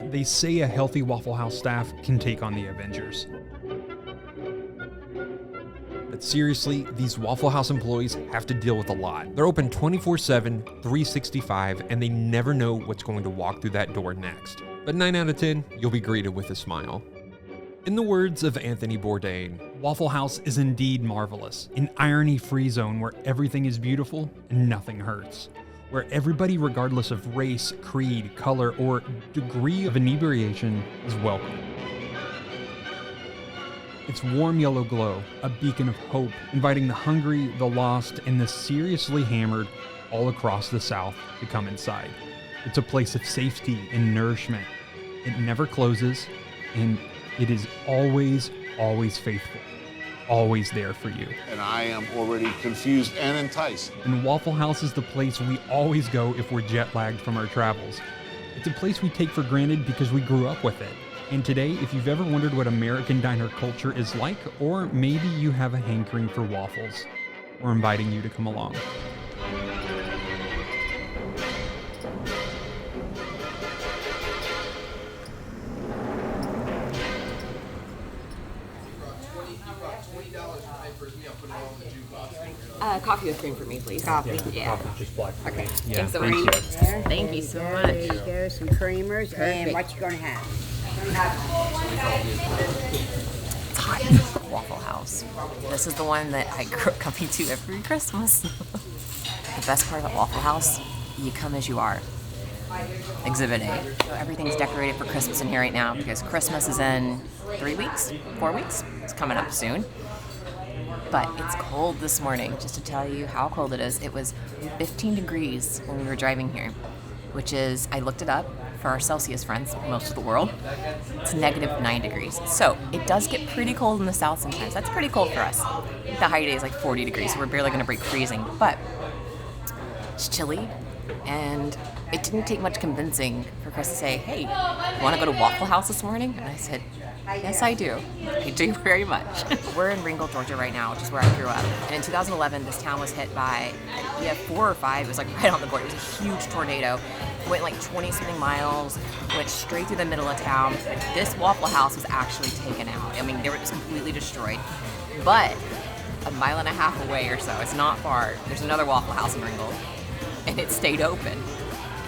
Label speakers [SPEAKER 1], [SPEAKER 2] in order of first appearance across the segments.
[SPEAKER 1] They say a healthy Waffle House staff can take on the Avengers. But seriously, these Waffle House employees have to deal with a lot. They're open 24/7, 365, and they never know what's going to walk through that door next. But 9 out of 10, you'll be greeted with a smile. In the words of Anthony Bourdain, Waffle House is indeed marvelous, an irony-free zone where everything is beautiful and nothing hurts, where everybody, regardless of race, creed, color, or degree of inebriation, is welcome. Its warm yellow glow, a beacon of hope, inviting the hungry, the lost, and the seriously hammered all across the South to come inside. It's a place of safety and nourishment. It never closes, and it is always, always faithful. Always there for you.
[SPEAKER 2] And I am already confused and enticed.
[SPEAKER 1] And Waffle House is the place we always go if we're jet lagged from our travels. It's a place we take for granted because we grew up with it. And today, if you've ever wondered what American diner culture is like, or maybe you have a hankering for waffles, we're inviting you to come along.
[SPEAKER 3] Coffee with cream for me, please.
[SPEAKER 4] Coffee.
[SPEAKER 3] Yeah.
[SPEAKER 1] Just black.
[SPEAKER 3] Okay.
[SPEAKER 1] Yeah,
[SPEAKER 3] Thanks so
[SPEAKER 1] thank
[SPEAKER 3] much.
[SPEAKER 4] There.
[SPEAKER 3] Thank you so much.
[SPEAKER 4] There you go, some creamers. And
[SPEAKER 3] Perfect.
[SPEAKER 4] what you gonna have?
[SPEAKER 3] It's hot. Waffle House. This is the one that I grew up coming to every Christmas. The best part about Waffle House, you come as you are. Exhibit A. So everything's decorated for Christmas in here right now because Christmas is in 3 weeks, 4 weeks. It's coming up soon. But it's cold this morning. Just to tell you how cold it is, it was 15 degrees when we were driving here, which is, I looked it up for our Celsius friends, most of the world, it's -9 degrees. So it does get pretty cold in the South sometimes. That's pretty cold for us. The high day is like 40 degrees, so we're barely gonna break freezing, but it's chilly. And it didn't take much convincing for Chris to say, hey, you wanna go to Waffle House this morning? And I said, yes, I do. I do very much. We're in Ringgold, Georgia right now, which is where I grew up. And in 2011, this town was hit by, 4 or 5. It was like right on the border. It was a huge tornado. It went like 20-something miles, went straight through the middle of town. This Waffle House was actually taken out. I mean, it was completely destroyed. But a mile and a half away or so, it's not far, there's another Waffle House in Ringgold. And it stayed open.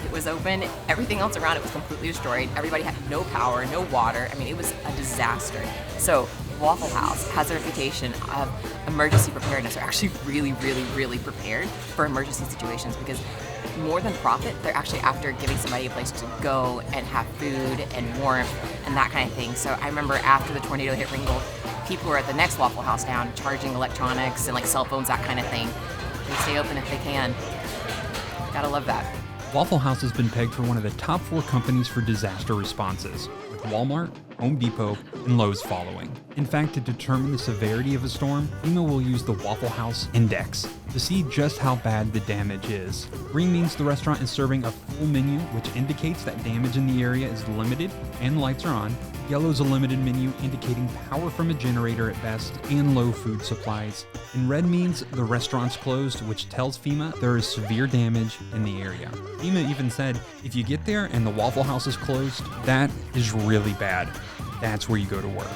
[SPEAKER 3] It was open. Everything else around it was completely destroyed. Everybody had no power, no water. I mean, it was a disaster. So Waffle House has a reputation of emergency preparedness. They're actually really, really, really prepared for emergency situations because more than profit, they're actually after giving somebody a place to go and have food and warmth and that kind of thing. So I remember after the tornado hit Ringgold, people were at the next Waffle House down charging electronics and like cell phones, that kind of thing. They stay open if they can. Gotta love that.
[SPEAKER 1] Waffle House has been pegged for one of the top 4 companies for disaster responses, with Walmart, Home Depot, and Lowe's following. In fact, to determine the severity of a storm, FEMA will use the Waffle House Index to see just how bad the damage is. Green means the restaurant is serving a full menu, which indicates that damage in the area is limited and lights are on. Yellow is a limited menu, indicating power from a generator at best and low food supplies. And red means the restaurant's closed, which tells FEMA there is severe damage in the area. FEMA even said, if you get there and the Waffle House is closed, that is really bad. That's where you go to work.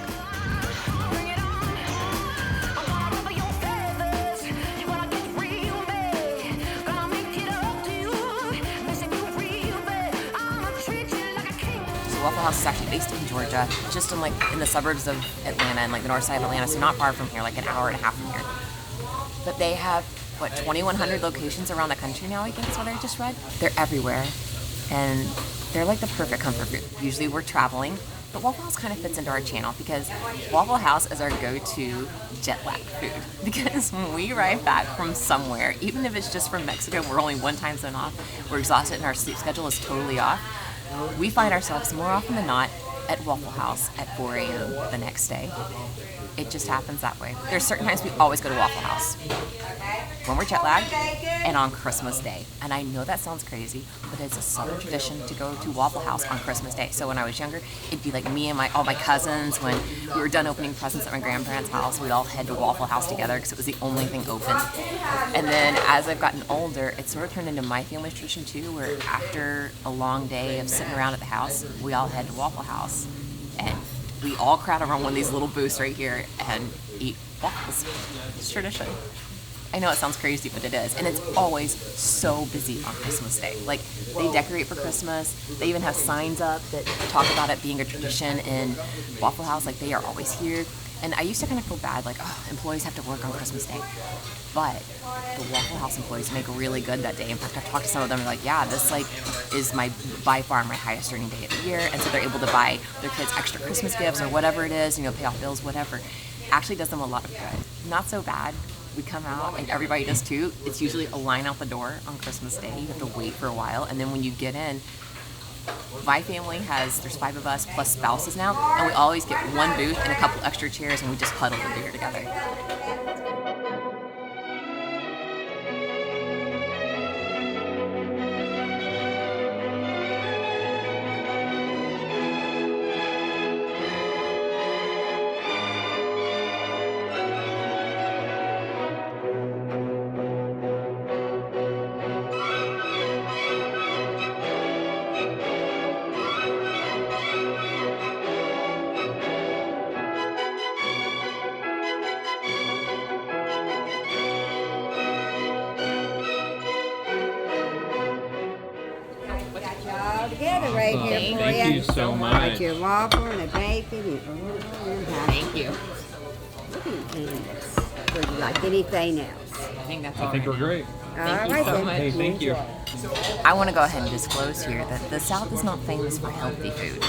[SPEAKER 3] Waffle House is actually based in Georgia, just in the suburbs of Atlanta and like the north side of Atlanta, so not far from here, like an hour and a half from here. But they have, 2,100 locations around the country now, I think is what I just read. They're everywhere, and they're like the perfect comfort food. Usually we're traveling, but Waffle House kind of fits into our channel because Waffle House is our go-to jet lag food. Because when we arrive back from somewhere, even if it's just from Mexico, we're only one time zone off, we're exhausted and our sleep schedule is totally off, we find ourselves more often than not at Waffle House at 4 a.m. the next day. It just happens that way. There's certain times we always go to Waffle House. when we're jet lagged, and on Christmas Day. And I know that sounds crazy, but it's a Southern tradition to go to Waffle House on Christmas Day. So when I was younger, it'd be like me and all my cousins. When we were done opening presents at my grandparents' house, we'd all head to Waffle House together because it was the only thing open. And then as I've gotten older, it sort of turned into my family's tradition too, where after a long day of sitting around at the house, we all head to Waffle House. And we all crowd around one of these little booths right here and eat waffles. It's tradition. I know it sounds crazy, but it is. And it's always so busy on Christmas Day. Like, they decorate for Christmas. They even have signs up that talk about it being a tradition in Waffle House. Like, they are always here. And I used to kind of feel bad, like, oh, employees have to work on Christmas Day. But the Waffle House employees make really good that day. In fact, I've talked to some of them, they're like, yeah, this like is by far my highest earning day of the year. And so they're able to buy their kids extra Christmas gifts or whatever it is, pay off bills, whatever. Actually does them a lot of good. Not so bad. We come out and everybody does too. It's usually a line out the door on Christmas Day. You have to wait for a while. And then when you get in, my family there's 5 of us plus spouses now, and we always get one booth and a couple extra chairs and we just huddle the beer together.
[SPEAKER 4] Together right here for
[SPEAKER 1] Thank you so much.
[SPEAKER 4] Got your waffle and a bacon.
[SPEAKER 3] Thank you.
[SPEAKER 4] Would you like anything else?
[SPEAKER 3] I think that's
[SPEAKER 1] I think we're great.
[SPEAKER 3] Thank you so much.
[SPEAKER 1] Hey, thank you.
[SPEAKER 3] I want to go ahead and disclose here that the South is not famous for healthy food,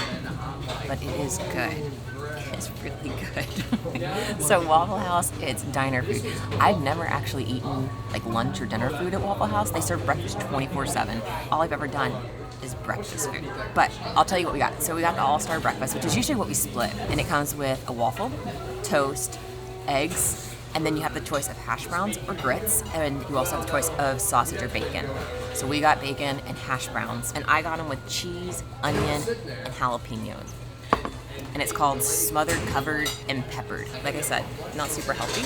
[SPEAKER 3] but it is good. It is really good. So Waffle House, it's diner food. I've never actually eaten like lunch or dinner food at Waffle House. They serve breakfast 24/7. All I've ever done is breakfast food. But I'll tell you what we got. So we got the all-star breakfast, which is usually what we split. And it comes with a waffle, toast, eggs, and then you have the choice of hash browns or grits, and you also have the choice of sausage or bacon. So we got bacon and hash browns, and I got them with cheese, onion, and jalapenos. And it's called smothered, covered, and peppered. Like I said, not super healthy.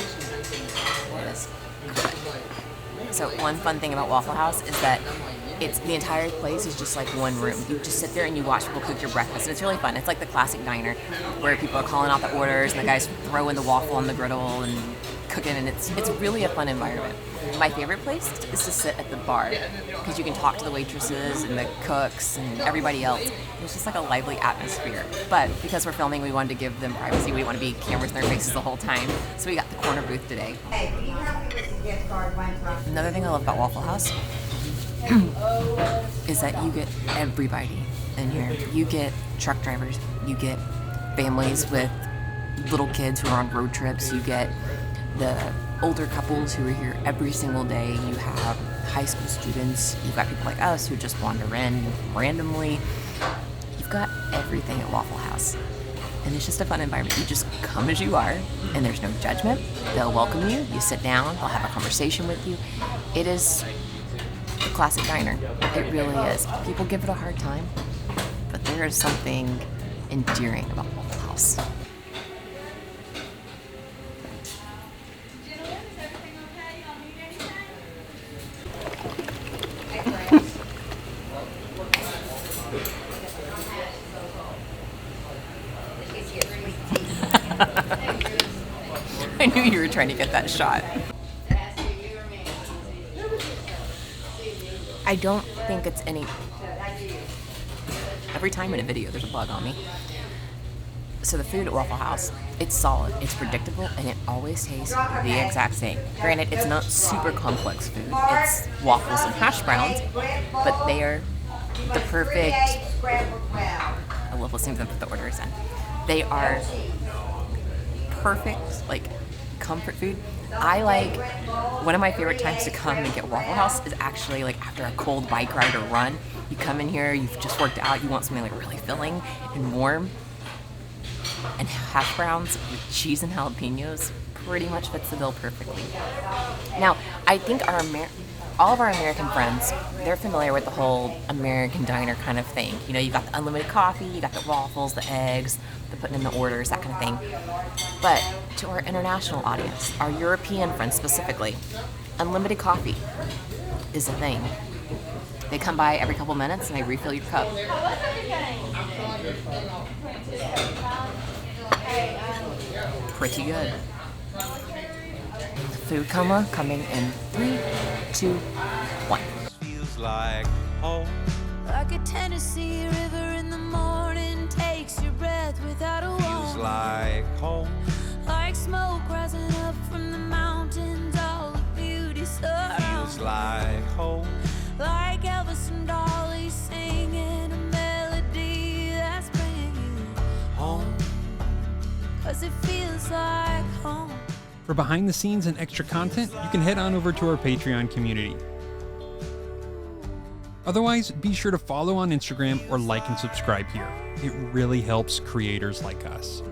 [SPEAKER 3] It is good. So one fun thing about Waffle House is that the entire place is just like one room. You just sit there and you watch people cook your breakfast, and it's really fun. It's like the classic diner where people are calling out the orders and the guys throwing the waffle on the griddle and cooking, and it's really a fun environment. My favorite place is to sit at the bar because you can talk to the waitresses and the cooks and everybody else. It's just like a lively atmosphere. But because we're filming, we wanted to give them privacy. We want to be cameras in their faces the whole time. So we got the corner booth today. Another thing I love about Waffle House is that you get everybody in here. You get truck drivers, you get families with little kids who are on road trips, you get the older couples who are here every single day, you have high school students, you've got people like us who just wander in randomly. You've got everything at Waffle House. And it's just a fun environment. You just come as you are, and there's no judgment. They'll welcome you, you sit down, they'll have a conversation with you. It is the classic diner. It really is. People give it a hard time, but there is something endearing about Waffle House. I knew you were trying to get that shot. I don't think it's any... Every time in a video, there's a bug on me. So the food at Waffle House, it's solid, it's predictable, and it always tastes the exact same. Granted, it's not super complex food. It's waffles and hash browns, but they are the perfect... I love listening to them put the orders in. They are perfect, like, comfort food. One of my favorite times to come and get Waffle House is actually like after a cold bike ride or run. You come in here, you've just worked out, you want something like really filling and warm. And hash browns with cheese and jalapenos, pretty much fits the bill perfectly. Now, I think all of our American friends, they're familiar with the whole American diner kind of thing. You know, you got the unlimited coffee, you got the waffles, the eggs, the putting in the orders, that kind of thing. But to our international audience, our European friends specifically, unlimited coffee is a thing. They come by every couple minutes and they refill your cup. Pretty good. Food coma coming in 3, 2, 1.
[SPEAKER 5] Feels like home.
[SPEAKER 6] Like a Tennessee river in the morning takes your breath without a
[SPEAKER 5] Feels
[SPEAKER 6] warning.
[SPEAKER 5] like home.
[SPEAKER 6] Like smoke rising up from the mountains, all the beauty surrounds.
[SPEAKER 5] Feels like home.
[SPEAKER 6] Like Elvis and Dolly singing a melody that's bringing you
[SPEAKER 5] Home.
[SPEAKER 6] 'cause it feels like home.
[SPEAKER 1] For behind the scenes and extra content, you can head on over to our Patreon community. Otherwise, be sure to follow on Instagram or like and subscribe here. It really helps creators like us.